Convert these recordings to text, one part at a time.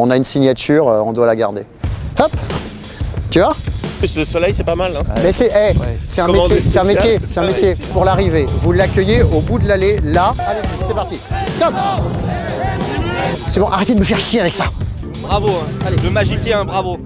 On a une signature, on doit la garder. Hop, tu vois? Le soleil, c'est pas mal. Hein. Mais c'est un métier, Pour l'arrivée, vous l'accueillez au bout de l'allée, là. Allez, c'est parti. Top. C'est bon, arrêtez de me faire chier avec ça. Bravo, hein. Allez. Le magicien, bravo.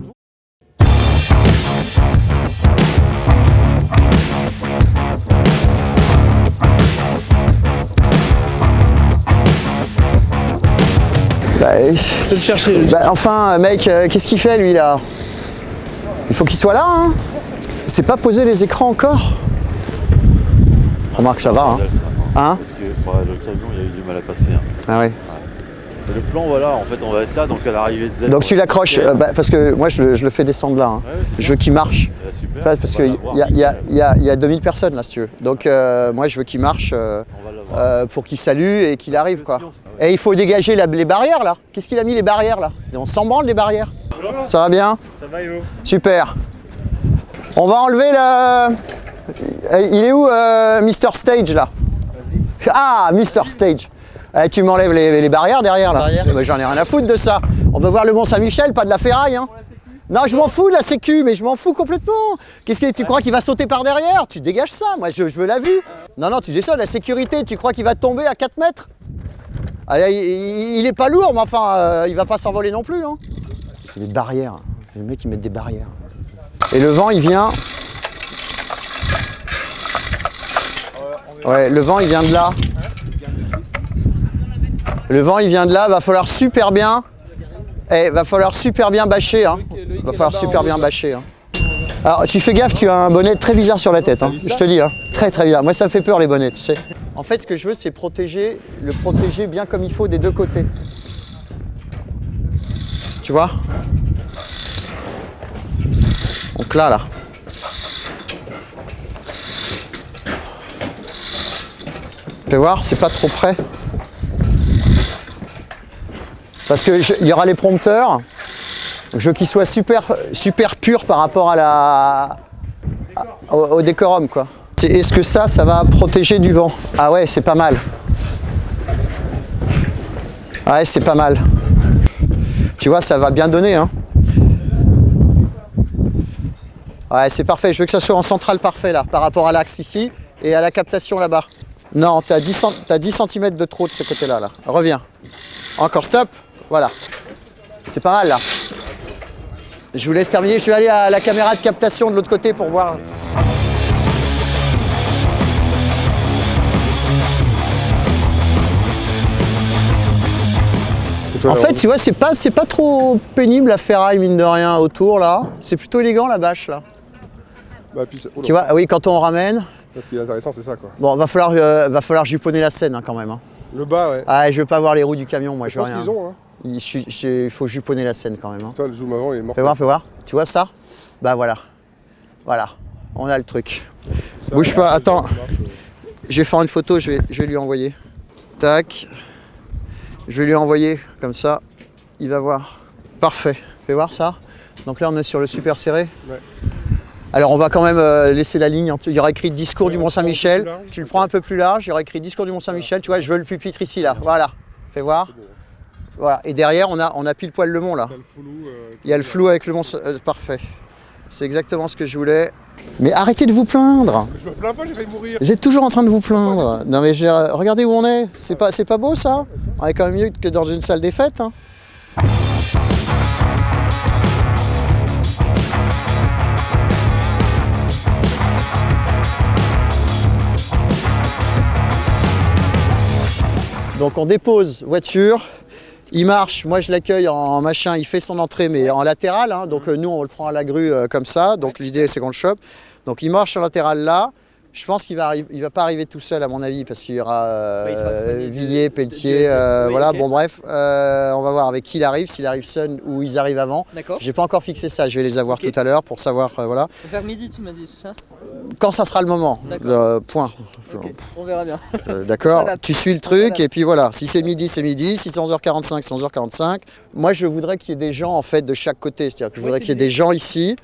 Enfin, mec, qu'est-ce qu'il fait lui là? Il faut qu'il soit là, hein. C'est pas posé les écrans encore? Remarque, ça va, hein. Hein? Parce que le camion, il y a eu du mal à passer. Hein. Ah ouais. Le plan, voilà, en fait, on va être là, donc à l'arrivée de Z. Donc tu l'accroches, parce que moi je le fais descendre là. Hein. Ouais, je veux qu'il marche. Super, Parce qu'il y a 2000 personnes là, si tu veux. Donc moi je veux qu'il marche pour qu'il salue et qu'il arrive, quoi. Et il faut dégager les barrières là. Qu'est-ce qu'il a mis les barrières là? On s'en branle les barrières. Ça va bien? Ça va, Yo? Super. On va enlever il est où Mr Stage là? Ah, Mr Stage. Tu m'enlèves les barrières derrière là. J'en ai rien à foutre de ça. On veut voir le Mont-Saint-Michel, pas de la ferraille. Hein. Non, je m'en fous de la sécu, mais je m'en fous complètement. Qu'est-ce que tu crois qu'il va sauter par derrière? Tu dégages ça, moi je veux la vue. Non, tu dis ça, la sécurité, tu crois qu'il va tomber à 4 mètres? Il est pas lourd, mais enfin, il va pas s'envoler non plus. Hein. Des barrières. Les mecs, ils mettent des barrières. Et le vent, il vient. Ouais, le vent, il vient de là. Le vent, il vient de là. Va falloir super bien. Va falloir super bien bâcher. Hein. Va falloir super bien bâcher. Hein. Alors, tu fais gaffe, tu as un bonnet très bizarre sur la tête. Hein. Je te dis, hein. Très bizarre. Moi, ça me fait peur les bonnets, tu sais. En fait, ce que je veux, c'est le protéger bien comme il faut des deux côtés. Tu vois? Donc là. Tu peux voir, c'est pas trop près. Parce qu'il y aura les prompteurs. Je veux qu'ils soient super purs par rapport au décorum, quoi. Est-ce que ça va protéger du vent? Ah ouais, c'est pas mal. Ouais, c'est pas mal. Tu vois, ça va bien donner, hein. Ouais, c'est parfait. Je veux que ça soit en centrale parfait, là, par rapport à l'axe ici et à la captation là-bas. Non, t'as 10 cm de trop de ce côté-là, là. Reviens. Encore, stop. Voilà. C'est pas mal, là. Je vous laisse terminer. Je vais aller à la caméra de captation de l'autre côté pour voir. En fait, tu vois, c'est pas trop pénible la ferraille, mine de rien, autour, là. C'est plutôt élégant, la bâche, là. Bah, puis tu vois, oui, quand on ramène. Ce qui est intéressant, c'est ça, quoi. Bon, va falloir juponner la scène, hein, quand même. Hein. Le bas, ouais. Ah, je veux pas voir les roues du camion, moi, je veux rien. Qu'ils ont, hein. Il faut juponner la scène, quand même. Hein. Toi, le zoom avant, il est mort. Fais voir. Tu vois ça? Bah voilà. Voilà. On a le truc. Ça, bouge pas, attends. Je vais faire une photo, je vais lui envoyer. Tac. Je vais lui envoyer, comme ça. Il va voir. Parfait. Fais voir ça. Donc là, on est sur le super serré. Ouais. Alors, on va quand même laisser la ligne. Il y aura écrit discours du Mont-Saint-Michel. Tu le prends un peu plus large. Il y aura écrit discours du Mont-Saint-Michel. Tu vois, je veux le pupitre ici, là. Voilà. Fais voir. Voilà. Et derrière, on a pile poil le mont, là. Il y a le flou avec le mont. Parfait. C'est exactement ce que je voulais. Mais arrêtez de vous plaindre. Je me plains pas, j'ai failli mourir. Vous êtes toujours en train de vous plaindre. Non, mais regardez où on est. C'est pas beau, ça? On est quand même mieux que dans une salle des fêtes. Hein. Donc on dépose voiture, il marche, moi je l'accueille en machin, il fait son entrée mais en latéral, hein, donc nous on le prend à la grue comme ça, donc l'idée c'est qu'on le chope. Donc il marche en latéral là, je pense qu'il va pas arriver tout seul à mon avis parce qu'il y aura Villiers, Pelletier, voilà, okay. Bon bref, on va voir avec qui il arrive, s'il arrive seul ou ils arrivent avant. J'ai pas encore fixé ça, je vais les avoir tout à l'heure pour savoir, voilà. Vers midi tu m'as dit, c'est ça? Quand ça sera le moment, point. Okay. On verra bien. D'accord, tu suis le truc et puis voilà, si c'est midi, c'est midi, si c'est 11h45, c'est 11h45. Moi je voudrais qu'il y ait des gens en fait de chaque côté, c'est-à-dire que je voudrais qu'il y ait des gens ici.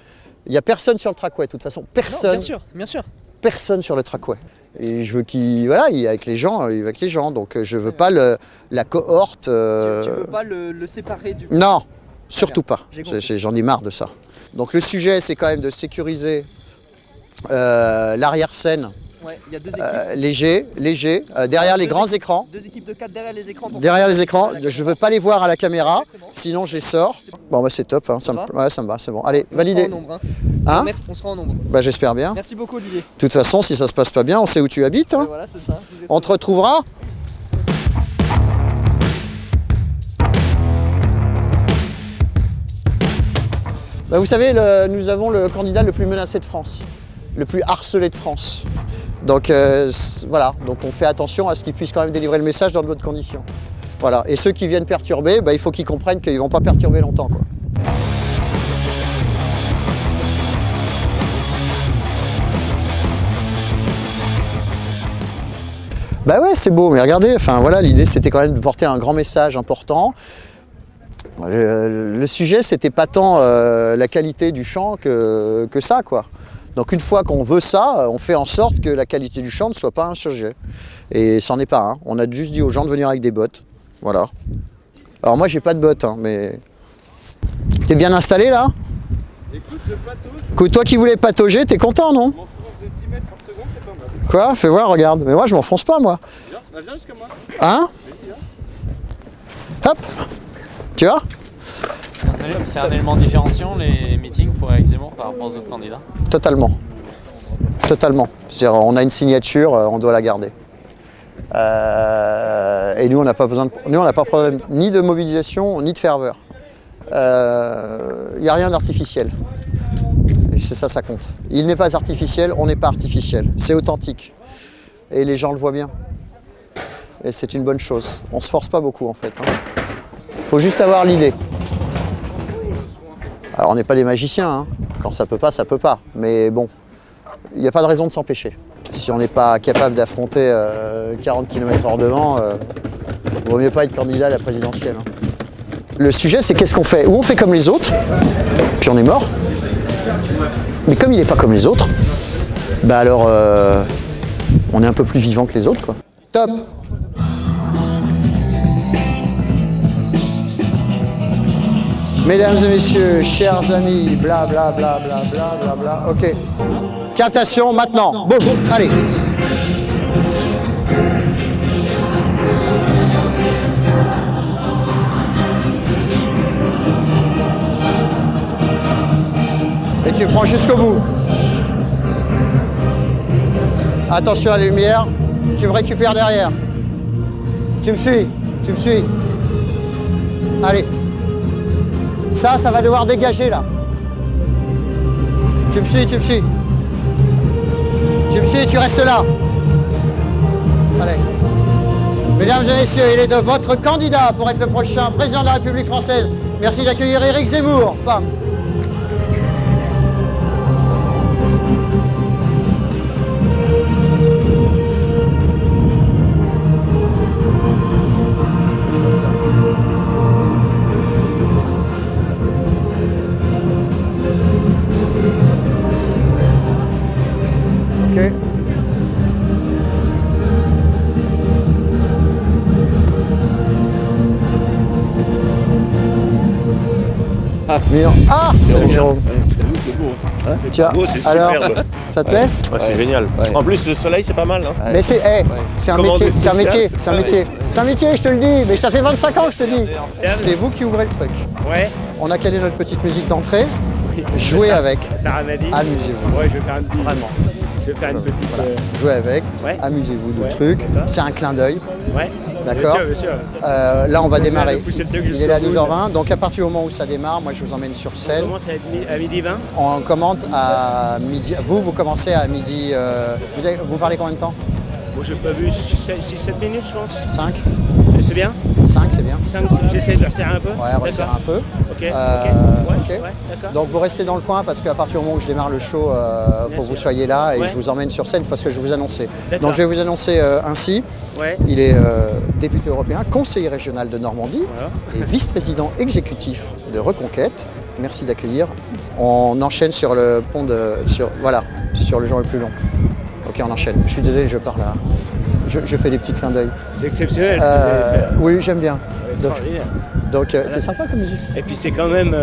Il n'y a personne sur le trackway, de toute façon, personne. Non, bien sûr. Personne sur le trackway. Et je veux qu'il il est avec les gens, donc je veux pas la cohorte. Tu veux pas le séparer du. Non, Surtout pas. J'ai compris. J'en ai marre de ça. Donc le sujet, c'est quand même de sécuriser l'arrière-scène Ouais, il y a deux équipes. léger, derrière les grands écrans. Deux équipes de 4 derrière les écrans. Derrière les écrans, je veux pas les voir à la caméra, sinon je les sors. Bon bah c'est top, hein, Ça va ouais, ça me va, c'est bon. Allez, On sera validé. en nombre. Hein. Hein On sera en nombre. Bah j'espère bien. De Merci beaucoup Olivier. toute façon, si ça se passe pas bien, on sait où tu habites. Hein. Et voilà, c'est ça. On te retrouvera. Bah, vous savez, nous avons le candidat le plus menacé de France, le plus harcelé de France. Donc voilà, donc on fait attention à ce qu'ils puissent quand même délivrer le message dans de bonnes conditions. Voilà, et ceux qui viennent perturber, bah, il faut qu'ils comprennent qu'ils ne vont pas perturber longtemps, quoi. Bah ouais, c'est beau, mais regardez, enfin voilà, l'idée c'était quand même de porter un grand message important. Le sujet, c'était pas tant la qualité du chant que ça, quoi. Donc une fois qu'on veut ça, on fait en sorte que la qualité du chant ne soit pas un sujet. Et c'en est pas un. On a juste dit aux gens de venir avec des bottes. Voilà. Alors moi, j'ai pas de bottes, hein, mais... T'es bien installé, là? Écoute, je patauge. Écoute, toi qui voulais patauger, t'es content, non? Je m'enfonce de 10 mètres par seconde, c'est pas mal. Quoi? Fais voir, regarde. Mais moi, je m'enfonce pas, moi. Viens jusqu'à moi. Hein? Hop! Tu vois? C'est un élément différenciant, les meetings pour Éric Zemmour par rapport aux autres candidats? Totalement. Totalement. C'est-à-dire, on a une signature, on doit la garder. Et nous, on n'a pas besoin nous, on n'a pas de problème ni de mobilisation, ni de ferveur. Il n'y a rien d'artificiel. Et c'est ça, ça compte. Il n'est pas artificiel, on n'est pas artificiel. C'est authentique. Et les gens le voient bien. Et c'est une bonne chose. On ne se force pas beaucoup, en fait. Il faut juste avoir l'idée. Alors, on n'est pas des magiciens. Hein. Quand ça peut pas, ça peut pas. Mais bon, il n'y a pas de raison de s'empêcher. Si on n'est pas capable d'affronter 40 km/h de vent, il vaut mieux pas être candidat à la présidentielle. Hein. Le sujet, c'est qu'est-ce qu'on fait? Ou on fait comme les autres, puis on est mort. Mais comme il n'est pas comme les autres, bah alors on est un peu plus vivant que les autres, quoi. Top! Mesdames et messieurs, chers amis, bla bla bla bla bla bla bla. Ok. Captation maintenant. Boum, allez. Et tu prends jusqu'au bout. Attention à la lumière. Tu me récupères derrière. Tu me suis. Tu me suis. Allez. Ça va devoir dégager là. Tu me suis, tu me suis. Tu me suis, tu restes là. Allez. Mesdames et messieurs, il est de votre candidat pour être le prochain président de la République française. Merci d'accueillir Éric Zemmour. Bam. Ok. Ah, salut Jérôme. Tiens, beau, c'est alors, superbe. ça te plaît? Ouais, c'est génial. En plus, le soleil, c'est pas mal. Hein. Mais c'est un Commande métier, c'est un spéciale. métier, c'est un métier. C'est un métier, je te le dis, mais ça fait 25 ans que je te dis. C'est vous qui ouvrez le truc. Ouais, On a calé notre petite musique d'entrée, jouez avec, Sarah m'a dit. amusez-vous. Ouais, je vais faire un petit. Vraiment, Je vais faire une petite. jouez avec, Ouais. amusez-vous du Ouais, truc. d'accord. C'est un clin d'œil, Ouais. d'accord? Bien sûr. Là, on va démarrer. le pousser le truc Il est là à jusqu'au bout. 12h20, donc à partir du moment où ça démarre, moi je vous emmène sur On scène. commence à midi 20. On commente à midi. Vous commencez à midi. Vous parlez combien de temps? Bon, j'ai pas vu 6-7 minutes, je pense. 5? C'est bien 5, c'est bien. 5, j'essaie de resserrer un peu. Ouais, resserre un peu. Ok, ok. Ouais, d'accord. Donc vous restez dans le coin parce qu'à partir du moment où je démarre le show, il faut que vous soyez là et Ouais. je vous emmène sur scène parce que je vais vous annoncer. D'accord. Donc je vais vous annoncer ainsi. Ouais. Il est député européen, conseiller régional de Normandie Voilà. et vice-président exécutif de Reconquête. Merci d'accueillir. On enchaîne sur le pont sur le jour le plus long. Ok, on enchaîne. Je suis désolé, je parle là. Je fais des petits clins d'œil. C'est exceptionnel ce que vous avez fait. Oui, j'aime bien. Donc, Extraordinaire. Donc c'est sympa comme musique. Ça. Et puis c'est quand même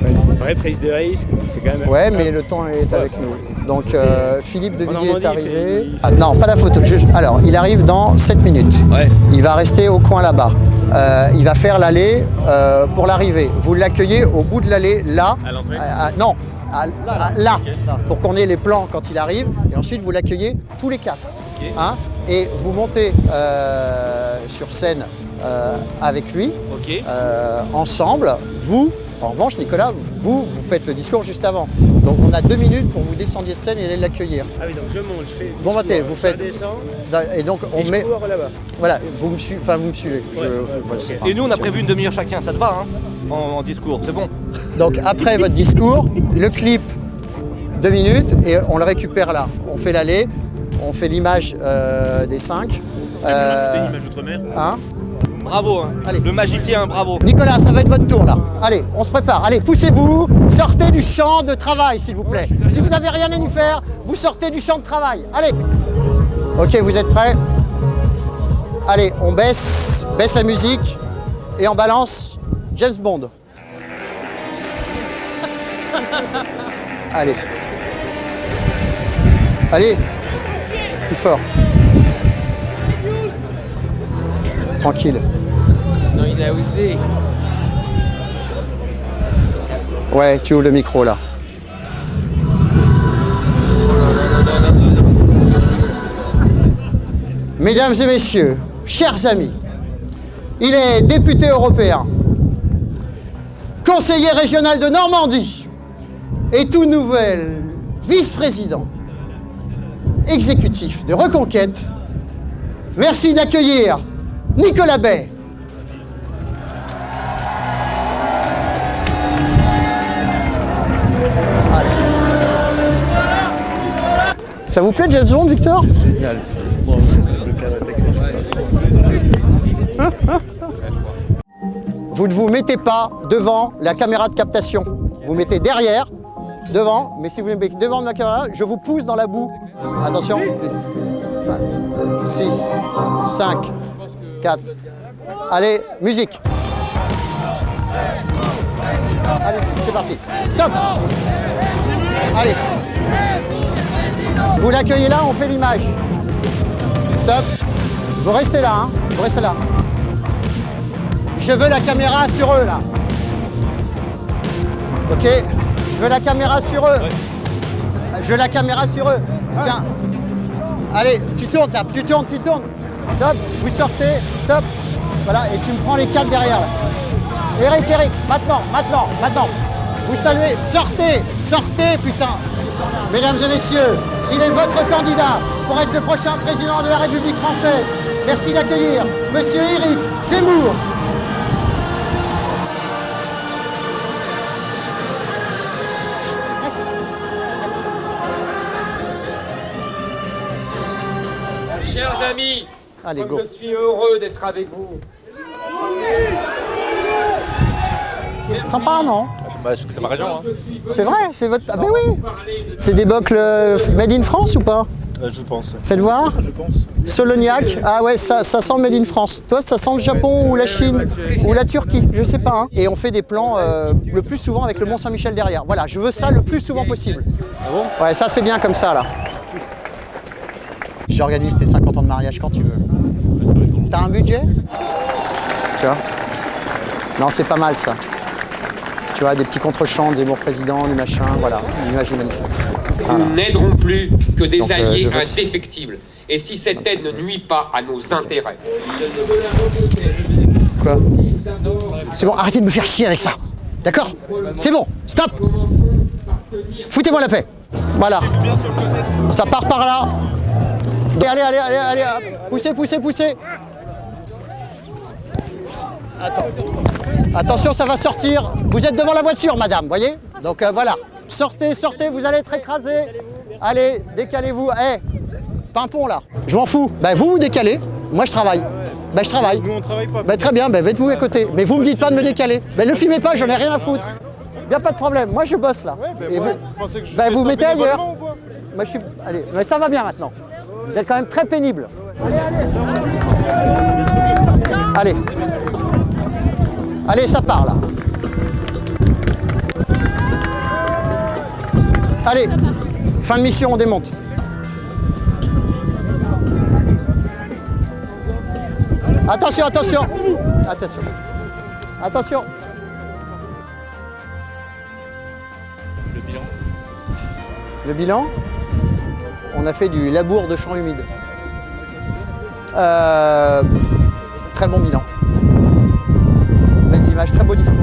c'est une vraie prise de risque. C'est quand même. Ouais, mais le temps est avec nous. Donc Philippe de Villiers est Normandie, arrivé. il fait- Ah, non, pas la photo. Alors, il arrive dans 7 minutes. Ouais. Il va rester au coin là-bas. Il va faire l'allée pour l'arrivée. Vous l'accueillez au bout de l'allée, là. À l'entrée Non, là, pour qu'on ait les plans quand il arrive. Et ensuite, vous l'accueillez tous les 4. Ok. Hein, et vous montez sur scène avec lui, Ok. ensemble. Vous, en revanche, Nicolas, vous faites le discours juste avant. Donc on a 2 minutes pour vous descendiez de scène et aller l'accueillir. Ah oui, donc je monte, je fais. Bon, discours, maté, vous je faites- descends, Et donc et on je met. cours là-bas. Voilà, vous me suivez. Enfin, vous me suivez. Voilà, c'est pas- Et nous, on a c'est- prévu une demi-heure chacun, ça te va, hein, en discours, c'est bon. Donc après votre discours, le clip 2 minutes et on le récupère là. On fait l'allée, on fait l'image des 5. Hein. Bravo, hein. Allez. Le magicien, bravo. Nicolas, ça va être votre tour là. Allez, on se prépare. Allez, poussez-vous, sortez du champ de travail s'il vous plaît. Si vous n'avez rien à nous faire, vous sortez du champ de travail. Allez. Ok, vous êtes prêts? Allez, on baisse la musique et on balance James Bond. Allez. Allez. Plus fort. Tranquille. Non, il a osé. Ouais, tu ouvres le micro là. Mesdames et messieurs, chers amis, il est député européen, conseiller régional de Normandie et tout nouvel vice-président exécutif de Reconquête. Merci d'accueillir Nicolas Bay. Ça vous plaît James Bond, Victor? Génial. Le Vous ne vous mettez pas devant la caméra de captation. Vous mettez derrière, devant, mais si vous mettez devant la caméra, je vous pousse dans la boue. Attention. 6, 5, 4. Allez, musique. Allez, c'est parti. Stop. Allez. Vous l'accueillez là, on fait l'image. Stop. Vous restez là, hein. Vous restez là. Je veux la caméra sur eux, là. Ok. Je veux la caméra sur eux. Je veux la caméra sur eux. Tiens. Allez, tu tournes là. Tu tournes. Stop. Vous sortez. Stop. Voilà. Et tu me prends les 4 derrière, là. Eric. Maintenant. Vous saluez. Sortez, putain. Mesdames et messieurs, il est votre candidat pour être le prochain président de la République française. Merci d'accueillir Monsieur Éric Zemmour. Chers amis, Allez, comme go. je suis heureux d'être avec vous. Sympa, non? Bah, c'est ma région. Hein. C'est vrai, c'est votre... Ah ben oui. C'est des bocles made in France ou pas? Je pense. Faites voir. Je pense. Solognac. Ah ouais, ça sent made in France. Toi, ça sent le Japon ou la Chine ou la Turquie, je sais pas. Hein. Et on fait des plans le plus souvent avec le Mont Saint-Michel derrière. Voilà, je veux ça le plus souvent possible. Ah bon? Ouais, ça c'est bien comme ça là. J'organise tes 50 ans de mariage quand tu veux. T'as un budget? Tu vois? Non, c'est pas mal ça. Tu vois, des petits contre-champs, des Zemmour président, du machin, voilà. L'image est magnifique. Voilà. Nous n'aiderons plus que des Donc, alliés je veux- indéfectibles. Et si cette aide ne nuit pas à nos intérêts. Quoi? C'est bon, arrêtez de me faire chier avec ça. D'accord? C'est bon, stop. Foutez-moi la paix. Voilà. Ça part par là. Allez, hop. Poussez. Attends. Attention, ça va sortir. Vous êtes devant la voiture, madame, voyez? Donc voilà. Sortez, vous allez être écrasés. Allez, décalez-vous. Pimpon là. Je m'en fous. Vous décalez. Moi, je travaille. Je travaille. Nous on travaille pas. Très bien, mettez-vous à côté. Mais vous me dites pas de me décaler. Ne filmez pas, j'en ai rien à foutre. Y a pas de problème. Moi, je bosse là. Et Vous pensez que je vous fais ça mettez ailleurs. bénévolement ou quoi? Moi, je suis. Allez, mais ça va bien maintenant. Vous êtes quand même très pénible. Allez. Allez, ça part là. Allez, fin de mission, on démonte. Attention, attention. Attention. Attention. Le bilan. Le bilan, on a fait du labour de champs humides. Très bon bilan. Belles images, très beau discours.